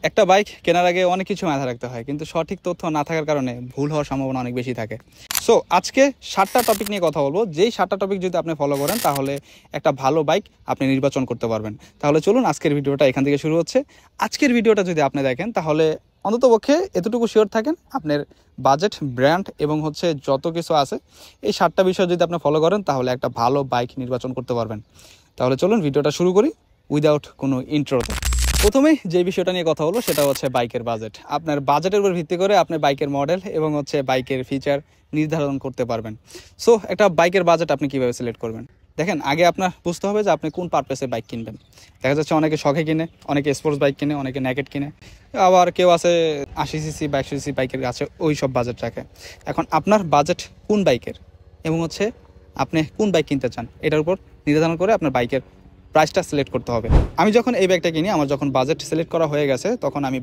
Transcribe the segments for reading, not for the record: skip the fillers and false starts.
একটা বাইক কেনার আগে অনেক কিছু মাথায় রাখতে হয়, কিন্তু সঠিক তথ্য না থাকার কারণে ভুল হওয়ার সম্ভাবনা অনেক বেশি থাকে। সো আজকে 7টা টপিক নিয়ে কথা বলবো, যেই 7টা টপিক যদি আপনি ফলো করেন তাহলে একটা ভালো বাইক আপনি নির্বাচন করতে পারবেন। তাহলে চলুন আজকের ভিডিওটা এখান থেকে শুরু হচ্ছে। আজকের ভিডিওটা যদি আপনি দেখেন তাহলে অন্ততপক্ষে এতটুকু শিওর থাকেন আপনার বাজেট, ব্র্যান্ড এবং যত কিছু আছে এই 7টা বিষয় যদি আপনি ফলো করেন তাহলে একটা ভালো বাইক নির্বাচন করতে পারবেন। তাহলে চলুন ভিডিওটা শুরু করি উইদাউট কোনো ইন্ট্রোতে। প্রথমেই যে বিষয়টা নিয়ে কথা বলবো সেটা হচ্ছে বাইকের বাজেট। আপনার বাজেটের উপর ভিত্তি করে আপনি বাইকের মডেল এবং বাইকের ফিচার নির্ধারণ করতে পারবেন। সো একটা বাইকের বাজেট আপনি কীভাবে সিলেক্ট করবেন? দেখেন, আগে আপনার বুঝতে হবে যে আপনি কোন পারপাসে বাইক কিনবেন। দেখা যাচ্ছে অনেকে শখে কিনে, অনেকে স্পোর্টস বাইক কিনে, অনেকে নেকেট কিনে, আবার কেউ আছে 80cc 200cc বাইকের কাছে ওই সব বাজেট রাখে। এখন আপনার বাজেট কোন বাইকের এবং আপনি কোন বাইক কিনতে চান এটার উপর নির্ধারণ করে আপনার বাইকের প্রাইসটা সিলেক্ট করতে হবে। আমি যখন এই বাইকটা কিনি, আমার যখন বাজেট সিলেক্ট করা হয়ে গেছে তখন আমি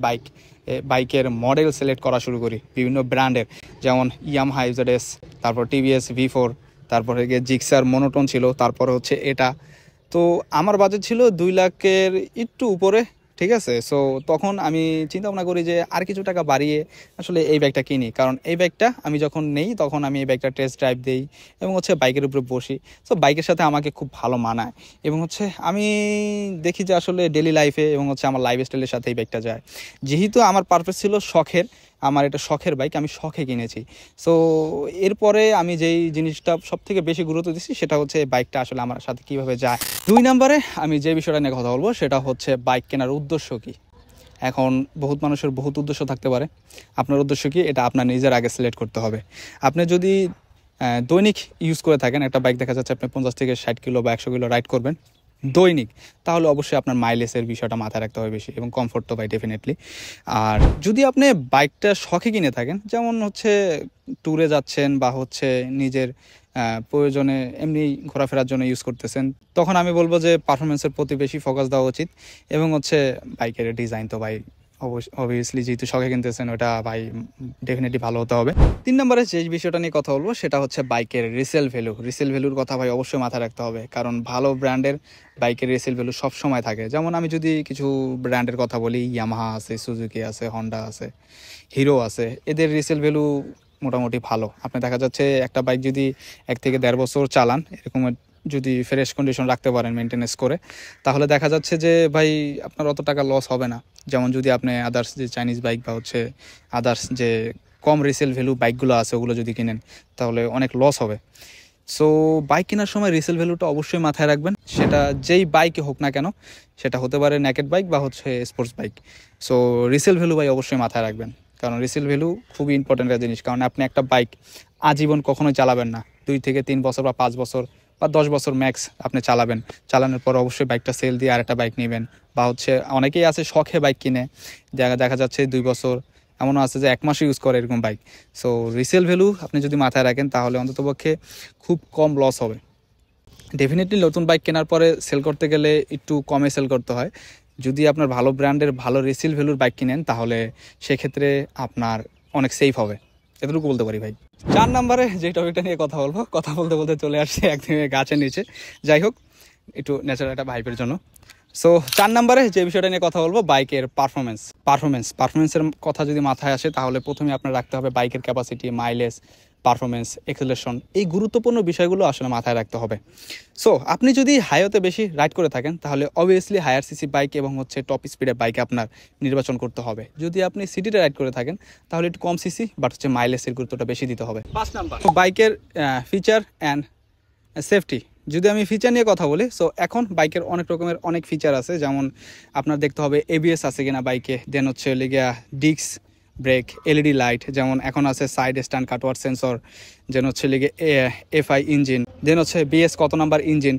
বাইকের মডেল সিলেক্ট করা শুরু করি বিভিন্ন ব্র্যান্ডের, যেমন ইয়ামাহা ইজেডএস, তারপর টিভিএস V4, তারপরে জিক্সার মনোটোন ছিল, তারপরে এটা। তো আমার বাজেট ছিল 2 লাখের একটু উপরে, ঠিক আছে। সো তখন আমি চিন্তা ভাবনা করি যে আর কিছু টাকা বাড়িয়ে আসলে এই বাইকটা কিনি, কারণ এই বাইকটা আমি যখন নেই তখন আমি এই বাইকটা টেস্ট ড্রাইভ দিই এবং বাইকের উপরে বসি। সো বাইকের সাথে আমাকে খুব ভালো মানায় এবং আমি দেখি যে আসলে ডেলি লাইফে এবং আমার লাইফস্টাইলের সাথে এই বাইকটা যায়। যেহেতু আমার পারপাস ছিল শখের, আমার এটা শখের বাইক, আমি শখে কিনেছি। সো এরপরে আমি যেই জিনিসটা সব থেকে বেশি গুরুত্ব দিচ্ছি সেটা বাইকটা আসলে আমার সাথে কীভাবে যায়। 2 নম্বরে আমি যে বিষয়টা নিয়ে কথা বলবো সেটা বাইক কেনার উদ্দেশ্য কী। এখন বহুত মানুষের বহুত উদ্দেশ্য থাকতে পারে, আপনার উদ্দেশ্য কী এটা আপনার নিজের আগে সিলেক্ট করতে হবে। আপনি যদি দৈনিক ইউজ করে থাকেন একটা বাইক, দেখা যাচ্ছে আপনি 50 থেকে 60 কিলো বা 100 কিলো রাইড করবেন দৈনিক, তাহলে অবশ্যই আপনার মাইলেজের বিষয়টা মাথায় রাখতে হবে বেশি, এবং কমফোর্ট তো ভাই ডেফিনেটলি। আর যদি আপনি বাইকটা শখে কিনে থাকেন, যেমন ট্যুরে যাচ্ছেন বা নিজের প্রয়োজনে এমনি ঘোরাফেরার জন্য ইউজ করতেছেন, তখন আমি বলবো যে পারফরমেন্সের প্রতি বেশি ফোকাস দেওয়া উচিত। এবং বাইকের ডিজাইন তো ভাই অবভিয়াসলি যেহেতু শখে কিনতেছেন ওটা ভাই ডেফিনেটলি ভালো হতে হবে। 3 নম্বরে যে বিষয়টা নিয়ে কথা বলবো সেটা বাইকের রিসেল ভ্যালু। রিসেল ভ্যালুর কথা ভাই অবশ্যই মাথায় রাখতে হবে, কারণ ভালো ব্র্যান্ডের বাইকের রিসেল ভ্যালু সব সময় থাকে। যেমন আমি যদি কিছু ব্র্যান্ডের কথা বলি, ইয়ামাহা আছে, সুজুকি আছে, হন্ডা আছে, হিরো আছে, এদের রিসেল ভ্যালু মোটামুটি ভালো। আপনি দেখা যাচ্ছে একটা বাইক যদি 1 থেকে 1.5 বছর চালান, এরকম যদি ফ্রেশ কন্ডিশন রাখতে পারেন মেনটেনেন্স করে, তাহলে দেখা যাচ্ছে যে ভাই আপনার অত টাকা লস হবে না। যেমন যদি আপনি আদার্স যে চাইনিজ বাইক বা আদার্স যে কম রিসেল ভ্যালু বাইকগুলো আছে ওগুলো যদি কিনেন তাহলে অনেক লস হবে। সো বাইক কেনার সময় রিসেল ভ্যালুটা অবশ্যই মাথায় রাখবেন, সেটা যেই বাইকে হোক না কেন, সেটা হতে পারে নেকেড বাইক বা sports bike. So resale value ভাই অবশ্যই মাথায় রাখবেন, কারণ রিসেল ভ্যালু খুবই ইম্পর্টেন্ট একটা জিনিস। কারণ আপনি একটা বাইক আজীবন কখনোই চালাবেন না, 2 থেকে 3 বছর বা 5 বছর বা 10 বছর ম্যাক্স আপনি চালাবেন। চালানোর পর অবশ্যই বাইকটা সেল দিয়ে আরেকটা বাইক নেবেন, বা অনেকেই আছে শখে বাইক কিনে, দেখা যাচ্ছে 2 বছর, এমনও আছে যে 1 মাস ইউজ করে এরকম বাইক। সো রিসেল ভ্যালু আপনি যদি মাথায় রাখেন তাহলে অন্ততপক্ষে খুব কম লস হবে। ডেফিনেটলি নতুন বাইক কেনার পরে সেল করতে গেলে একটু কমে সেল করতে হয়। যদি আপনার ভালো ব্র্যান্ডের ভালো রিসেল ভ্যালুর বাইক কিনেন তাহলে সেক্ষেত্রে আপনার অনেক সেফ হবে, এতটুকু বলতে পারি ভাই। 4 নম্বরে যে টপিকটা নিয়ে কথা বলতে বলতে চলে আসছে একদমই গাছের নিচে। যাই হোক, একটু ন্যাচারাল একটা ভাইবের জন্য। সো 4 নম্বরে যে বিষয়টা নিয়ে কথা বলবো, বাইকের পারফরমেন্সের কথা যদি মাথায় আসে তাহলে প্রথমে আপনার রাখতে হবে বাইকের ক্যাপাসিটি, মাইলেজ, পারফরমেন্স, এক্সেলারেশন, এই গুরুত্বপূর্ণ বিষয়গুলো আসলে মাথায় রাখতে হবে। সো আপনি যদি হাইওয়েতে বেশি রাইড করে থাকেন তাহলে অবভিয়াসলি হায়ার সিসি বাইক এবং টপ স্পিডের বাইক আপনার নির্বাচন করতে হবে। যদি আপনি সিটিতে রাইড করে থাকেন তাহলে একটু কম সিসি বাট মাইলেজের গুরুত্বটা বেশি দিতে হবে। 5 নাম্বার বাইকের ফিচার অ্যান্ড সেফটি। যদি আমি ফিচার নিয়ে কথা বলি, সো এখন বাইকের অনেক রকমের অনেক ফিচার আছে, যেমন আপনার দেখতে হবে ABS আছে কিনা বাইকে, দেন ডিস্ক ব্রেক, LED লাইট, যেমন এখন আছে সাইড স্ট্যান্ড কাটওয়ার সেন্সর, দেন FI ইঞ্জিন, দেন BS কত নাম্বার ইঞ্জিন।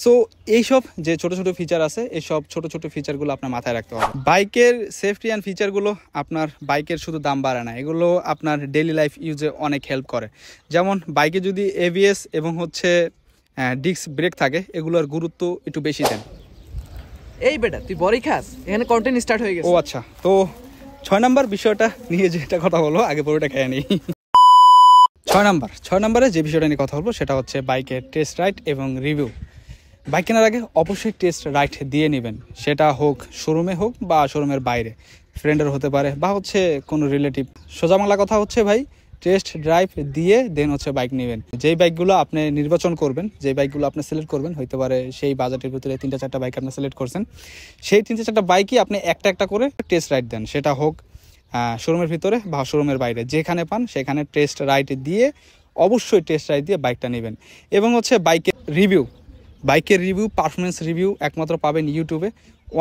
সো এইসব যে ছোট ছোট ফিচার আছে, এইসব ছোট ছোট ফিচারগুলো আপনার মাথায় রাখতে হবে। বাইকের সেফটি অ্যান্ড ফিচারগুলো আপনার বাইকের শুধু দাম বাড়ায় না, এগুলো আপনার ডেইলি লাইফ ইউজে অনেক হেল্প করে। যেমন বাইকে যদি ABS এবং ডিস্ক ব্রেক থাকে, এগুলোর গুরুত্ব একটু বেশি দেন। এই বেটা তুই বড়ি খাস, এখানে কন্টেন্ট স্টার্ট হয়ে গেছে। ও আচ্ছা, তো 6 নম্বর বিষয়টা নিয়ে যেটা কথা বলবো, আগে পুরোটা খেয়ে নিই। 6 নম্বরে যে বিষয়টা নিয়ে কথা বলবো সেটা বাইকের টেস্ট রাইড এবং রিভিউ। বাইক কেনার আগে অবশ্যই টেস্ট রাইড দিয়ে নেবেন, সেটা হোক শোরুমে হোক বা শোরুমের বাইরে। ফ্রেন্ডের হতে পারে বা হচ্ছে কোনো রিলেটিভ। সোজা বাংলা কথা হচ্ছে ভাই, টেস্ট ড্রাইভ দিয়ে দেন হচ্ছে বাইক নেবেন। যেই বাইকগুলো আপনি নির্বাচন করবেন, যেই বাইকগুলো আপনি সিলেক্ট করবেন, হইতে পারে সেই বাজেটের ভিতরে 3-4টা বাইক আপনি সিলেক্ট করছেন, সেই 3-4টা বাইকই আপনি একটা একটা করে টেস্ট রাইড দেন। সেটা হোক শোরুমের ভিতরে বা শোরুমের বাইরে, যেখানে পান সেখানে টেস্ট রাইড দিয়ে, অবশ্যই টেস্ট রাইড দিয়ে বাইকটা নেবেন। এবং হচ্ছে বাইকের রিভিউ, পারফরমেন্স রিভিউ একমাত্র পাবেন ইউটিউবে।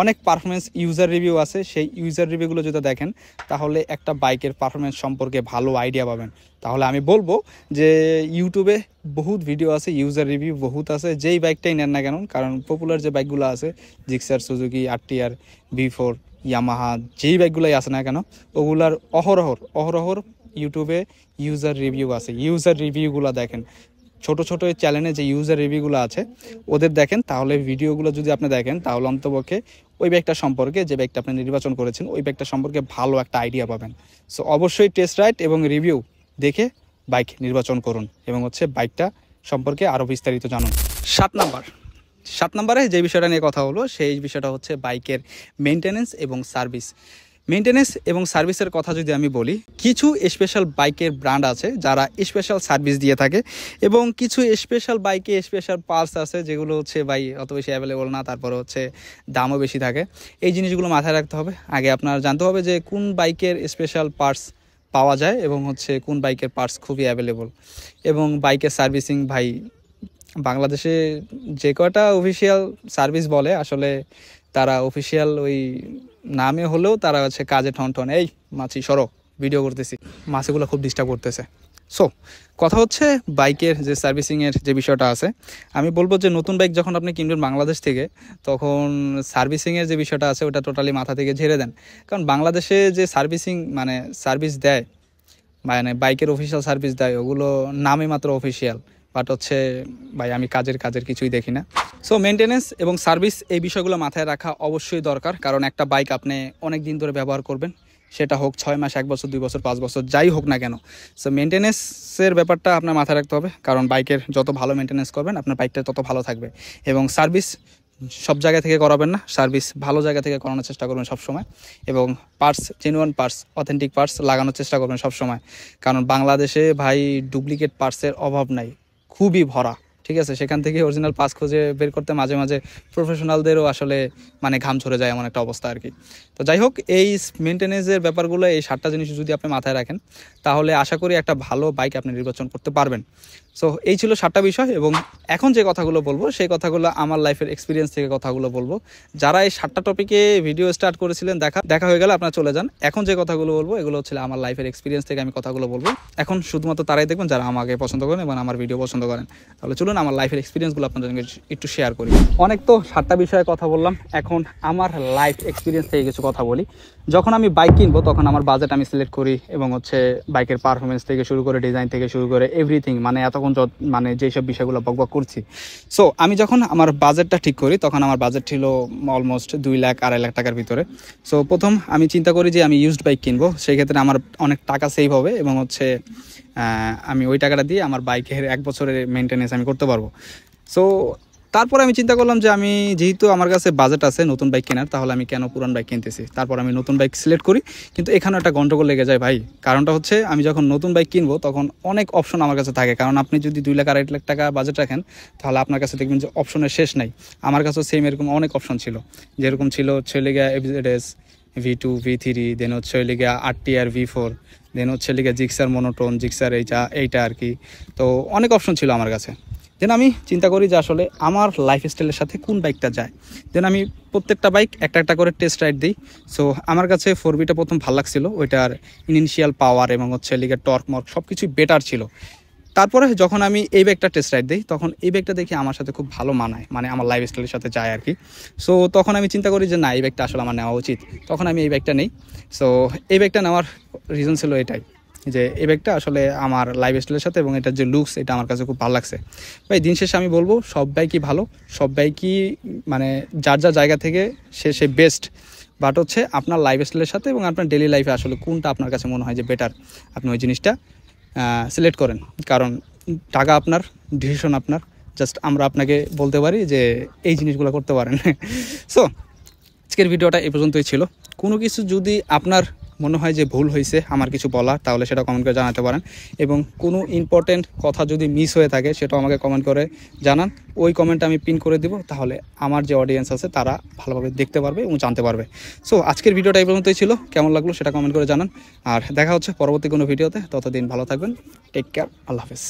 অনেক পারফরমেন্স ইউজার রিভিউ আছে, সেই ইউজার রিভিউগুলো যদি দেখেন তাহলে একটা বাইকের পারফরমেন্স সম্পর্কে ভালো আইডিয়া পাবেন। তাহলে আমি বলবো যে ইউটিউবে বহুত ভিডিও আছে, ইউজার রিভিউ বহুত আছে, যেই বাইকটাই নেন না কেন। কারণ পপুলার যে বাইকগুলো আছে, Gixxer, Suzuki, RTR, V4, Yamaha, যেই বাইকগুলোই আছে না কেন, ওগুলার অহরহর ইউটিউবে ইউজার রিভিউ আছে। ইউজার রিভিউগুলো দেখেন, ছোট ছোট চ্যানেলে যে ইউজার রিভিউগুলো আছে ওদের দেখেন, তাহলে ভিডিওগুলো যদি আপনি দেখেন তাহলে অন্তপক্ষে ওই বাইকটা সম্পর্কে, যে বাইকটা আপনি নির্বাচন করেছেন, ওই বাইকটা সম্পর্কে ভালো একটা আইডিয়া পাবেন। সো অবশ্যই টেস্ট রাইড এবং রিভিউ দেখে বাইক নির্বাচন করুন এবং হচ্ছে বাইকটা সম্পর্কে আরও বিস্তারিত জানুন। 7 নম্বরে যে বিষয়টা নিয়ে কথা হলো, সেই বিষয়টা হচ্ছে বাইকের মেনটেনেন্স এবং সার্ভিস। মেনটেনেন্স এবং সার্ভিসের কথা যদি আমি বলি, কিছু স্পেশাল বাইকের ব্র্যান্ড আছে যারা স্পেশাল সার্ভিস দিয়ে থাকে, এবং কিছু স্পেশাল বাইকে স্পেশাল পার্টস আছে যেগুলো হচ্ছে ভাই অত বেশি অ্যাভেলেবল না, তারপরে হচ্ছে দামও বেশি থাকে। এই জিনিসগুলো মাথায় রাখতে হবে। আগে আপনার জানতে হবে যে কোন বাইকের স্পেশাল পার্টস পাওয়া যায় এবং হচ্ছে কোন বাইকের পার্টস খুবই অ্যাভেলেবল। এবং বাইকের সার্ভিসিং ভাই, বাংলাদেশে যে কয়টা অফিসিয়াল সার্ভিস বলে, আসলে তারা অফিসিয়াল ওই নামে হলেও তারা হচ্ছে কাজে ঠন। এই মাছি সরো, ভিডিও করতেছি, মাছিগুলো খুব ডিস্টার্ব করতেছে। সো কথা হচ্ছে বাইকের যে সার্ভিসিংয়ের যে বিষয়টা আছে, আমি বলবো যে নতুন বাইক যখন আপনি কিনবেন বাংলাদেশ থেকে, তখন সার্ভিসিংয়ের যে বিষয়টা আছে ওটা টোটালি মাথা থেকে ঝেড়ে দেন। কারণ বাংলাদেশে যে সার্ভিসিং মানে সার্ভিস দেয়, মানে বাইকের অফিসিয়াল সার্ভিস দেয়, ওগুলো নামে মাত্র অফিসিয়াল, বাট হচ্ছে ভাই আমি কাজের কিছুই দেখি না। সো মেনটেনেন্স এবং সার্ভিস এই বিষয়গুলো মাথায় রাখা অবশ্যই দরকার। কারণ একটা বাইক আপনি অনেক দিন ধরে ব্যবহার করবেন, সেটা হোক 6 মাস, 1 বছর, 2 বছর, 5 বছর, যাই হোক না কেন। সো মেনটেনেন্সের ব্যাপারটা আপনার মাথায় রাখতে হবে। কারণ বাইকের যত ভালো মেনটেনেন্স করবেন আপনার বাইকটা তত ভালো থাকবে। এবং সার্ভিস সব জায়গা থেকে করাবেন না, সার্ভিস ভালো জায়গা থেকে করানোর চেষ্টা করবেন সবসময়। এবং parts, genuine parts, authentic parts লাগানোর চেষ্টা করবেন সবসময়। কারণ বাংলাদেশে ভাই ডুপ্লিকেট পার্টসের অভাব নাই, খুবই ভরা। ঠিক আছে, সেখান থেকে অরিজিনাল পার্টস খুঁজে বের করতে মাঝে মাঝে প্রফেশনালদেরও আসলে মানে ঘাম ঝরে যায়, এমন একটা অবস্থা আর কি। তো যাই হোক, এই মেনটেনেন্সের ব্যাপারগুলো, এই 7টা জিনিস যদি আপনি মাথায় রাখেন তাহলে আশা করি একটা ভালো বাইক আপনি নির্বাচন করতে পারবেন। সো এই ছিল 7টা বিষয়। এবং এখন যে কথাগুলো বলবো সেই কথাগুলো আমার লাইফের এক্সপিরিয়েন্স থেকে কথাগুলো বলবো। যারা এই 7টা টপিকে ভিডিও স্টার্ট করেছিলেন দেখা হয়ে গেলে আপনারা চলে যান। এখন যে কথাগুলো বলবো এগুলো হচ্ছে আমার লাইফের এক্সপিরিয়েন্স থেকে আমি কথাগুলো বলবো। এখন শুধুমাত্র তারাই দেখবেন যারা আমাকে পছন্দ করেন এবং আমার ভিডিও পছন্দ করেন। তাহলে চলুন আমার লাইফের এক্সপিরিয়েন্সগুলো আপনাদের সঙ্গে একটু শেয়ার করি। অনেক তো 7টা বিষয়ে কথা বললাম, এখন আমার লাইফ এক্সপিরিয়েন্স থেকে কিছু কথা বলি। যখন আমি বাইক কিনবো তখন আমার বাজেট আমি সিলেক্ট করি, এবং হচ্ছে বাইকের পারফরমেন্স থেকে শুরু করে, ডিজাইন থেকে শুরু করে এভরিথিং, মানে এতক্ষণ মানে যেসব বিষয়গুলো বকবক করছি। সো আমি যখন আমার বাজেটটা ঠিক করি তখন আমার বাজেট ছিল অলমোস্ট 2 লাখ 2.5 লাখ টাকার ভিতরে। সো প্রথম আমি চিন্তা করি যে আমি ইউজড বাইক কিনবো, সেই ক্ষেত্রে আমার অনেক টাকা সেভ হবে এবং হচ্ছে আমি ওই টাকাটা দিয়ে আমার বাইকের 1 বছরের মেনটেনেন্স আমি করতে পারবো। সো তারপর আমি চিন্তা করলাম যে আমি যেহেতু আমার কাছে বাজেট আছে নতুন বাইক কেনার, তাহলে আমি কেন পুরান বাইক কিনতেছি। তারপর আমি নতুন বাইক সিলেক্ট করি, কিন্তু এখানে একটা গন্ডগোল লেগে যায় ভাই। কারণটা হচ্ছে আমি যখন নতুন বাইক কিনবো তখন অনেক অপশন আমার কাছে থাকে। কারণ আপনি যদি 2 লাখ 2.5 লাখ টাকা বাজেট রাখেন তাহলে আপনার কাছে দেখবেন যে অপশনের শেষ নাই। আমার কাছেও সেম এরকম অনেক অপশন ছিল, যেরকম ছিল ছেলেগা এফজেডএস, V2, V3, দেন হচ্ছে লিগা আরটিআর, V4, দেন হচ্ছে লিগা জিক্সার মনোটোন, জিক্সার এইটা আর কি। তো অনেক অপশন ছিল আমার কাছে। দেন আমি চিন্তা করি যে আসলে আমার লাইফস্টাইলের সাথে কোন বাইকটা যায়। দেন আমি প্রত্যেকটা বাইক একটা একটা করে টেস্ট রাইড দিই। সো আমার কাছে 4Bটা প্রথম ভালো লাগছিল, ওইটার ইনিশিয়াল পাওয়ার এবং হচ্ছে লিগের টর্ক মর্ক সব কিছুই বেটার ছিল। তারপরে যখন আমি এই বাইকটা টেস্ট রাইড দিই তখন এই বাইকটা দেখি আমার সাথে খুব ভালো মানায়, মানে আমার লাইফস্টাইলের সাথে যায় আর কি। সো তখন আমি চিন্তা করি যে না, এই বাইকটা আসলে আমার নেওয়া উচিত। তখন আমি এই বাইকটা নেই। সো এই বাইকটা নেওয়ার রিজন ছিল এটাই যে এই ব্যাগটা আসলে আমার লাইফস্টাইলের সাথে এবং এটার যে লুকস এটা আমার কাছে খুব ভালো লাগছে। ভাই দিন শেষে আমি বলবো সব বাইকই ভালো, সব বাইকই মানে যার যার জায়গা থেকে সে বেস্ট। বাট হচ্ছে আপনার লাইফস্টাইলের সাথে এবং আপনার ডেলি লাইফে আসলে কোনটা আপনার কাছে মনে হয় যে বেটার, আপনি ওই জিনিসটা সিলেক্ট করেন। কারণ টাকা আপনার, ডিসিশন আপনার, জাস্ট আমরা আপনাকে বলতে পারি যে এই জিনিসগুলো করতে পারেন। সো আজকের ভিডিওটা এই পর্যন্তই ছিল। কোনো কিছু যদি আপনার মনে হয় যে ভুল হয়েছে আমার কিছু বলার, তাহলে সেটা কমেন্ট করে জানাতে পারেন। এবং কোনো ইম্পর্টেন্ট কথা যদি মিস হয়ে থাকে সেটাও আমাকে কমেন্ট করে জানান, ওই কমেন্টটা আমি পিন করে দিব, তাহলে আমার যে অডিয়েন্স আছে তারা ভালোভাবে দেখতে পারবে এবং জানতে পারবে। সো আজকের ভিডিওটা এই পর্যন্তই ছিল, কেমন লাগলো সেটা কমেন্ট করে জানান। আর দেখা হচ্ছে পরবর্তী কোনো ভিডিওতে, ততদিন ভালো থাকবেন, টেক কেয়ার, আল্লাহ হাফেজ।